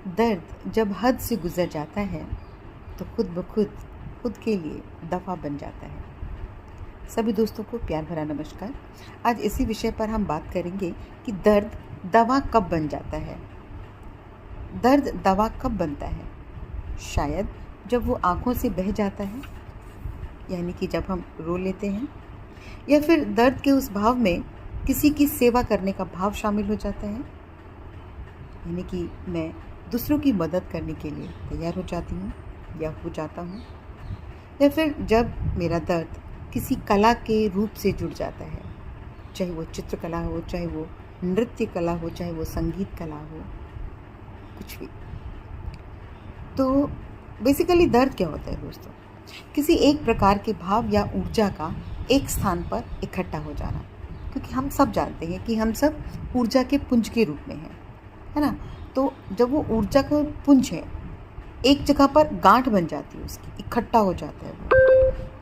दर्द जब हद से गुजर जाता है तो खुद ब खुद के लिए दफ़ा बन जाता है। सभी दोस्तों को प्यार भरा नमस्कार। आज इसी विषय पर हम बात करेंगे कि दर्द दवा कब बन जाता है। दर्द दवा कब बनता है? शायद जब वो आँखों से बह जाता है, यानी कि जब हम रो लेते हैं, या फिर दर्द के उस भाव में किसी की सेवा करने का भाव शामिल हो जाता है, यानी कि मैं दूसरों की मदद करने के लिए तैयार हो जाती हूँ या हो जाता हूँ, या फिर जब मेरा दर्द किसी कला के रूप से जुड़ जाता है, चाहे वो चित्रकला हो, चाहे वो नृत्य कला हो, चाहे वो संगीत कला हो, कुछ भी। तो बेसिकली दर्द क्या होता है दोस्तों? किसी एक प्रकार के भाव या ऊर्जा का एक स्थान पर इकट्ठा हो जाना, क्योंकि हम सब जानते हैं कि हम सब ऊर्जा के पुंज के रूप में हैं, है ना। तो जब वो ऊर्जा का पुंज है, एक जगह पर गांठ बन जाती है, उसकी इकट्ठा हो जाता है वो,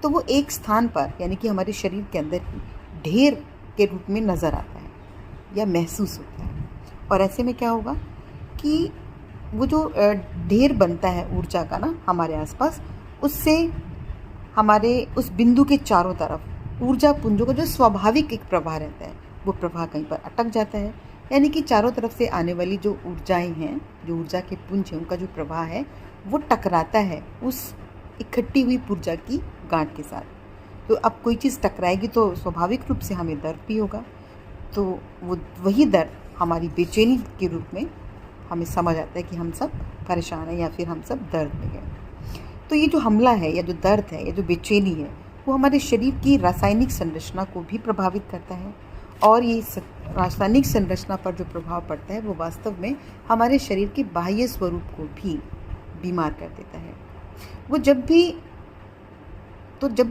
तो वो एक स्थान पर यानी कि हमारे शरीर के अंदर ही ढेर के रूप में नज़र आता है या महसूस होता है। और ऐसे में क्या होगा कि वो जो ढेर बनता है ऊर्जा का ना हमारे आसपास, उससे हमारे उस बिंदु के चारों तरफ ऊर्जा पुंजों का जो स्वाभाविक एक प्रवाह रहता है, वो प्रवाह कहीं पर अटक जाता है। यानी कि चारों तरफ से आने वाली जो ऊर्जाएं हैं, जो ऊर्जा के पुंज हैं, उनका जो प्रवाह है वो टकराता है उस इकट्ठी हुई ऊर्जा की गांठ के साथ। तो अब कोई चीज़ टकराएगी तो स्वाभाविक रूप से हमें दर्द भी होगा। तो वो वही दर्द हमारी बेचैनी के रूप में हमें समझ आता है कि हम सब परेशान हैं या फिर हम सब दर्द में हैं। तो ये जो हमला है या जो दर्द है या जो बेचैनी है, वो हमारे शरीर की रासायनिक संरचना को भी प्रभावित करता है। और ये रासायनिक संरचना पर जो प्रभाव पड़ता है वो वास्तव में हमारे शरीर के बाह्य स्वरूप को भी बीमार कर देता है। वो जब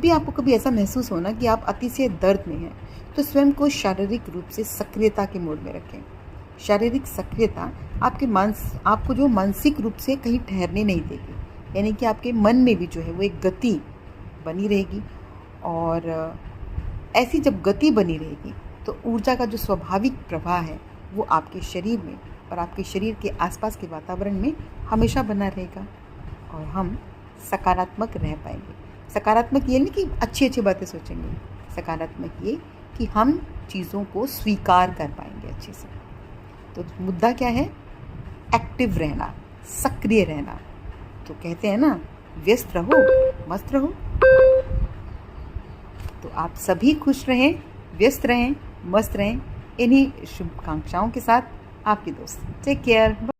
भी आपको कभी ऐसा महसूस हो ना कि आप अतिशय दर्द में हैं, तो स्वयं को शारीरिक रूप से सक्रियता के मोड में रखें। शारीरिक सक्रियता आपको जो मानसिक रूप से कहीं ठहरने नहीं देगी, यानी कि आपके मन में भी जो है वो एक गति बनी रहेगी। और ऐसी जब गति बनी रहेगी तो ऊर्जा का जो स्वाभाविक प्रवाह है वो आपके शरीर में और आपके शरीर के आसपास के वातावरण में हमेशा बना रहेगा, और हम सकारात्मक रह पाएंगे। सकारात्मक ये नहीं कि अच्छी अच्छी बातें सोचेंगे, सकारात्मक ये कि हम चीज़ों को स्वीकार कर पाएंगे अच्छे से। तो मुद्दा क्या है? एक्टिव रहना, सक्रिय रहना। तो कहते हैं ना, व्यस्त रहो मस्त रहो। तो आप सभी खुश रहें, व्यस्त रहें, मस्त रहें। इन्हीं शुभकांक्षाओं के साथ आपकी दोस्त। Take care.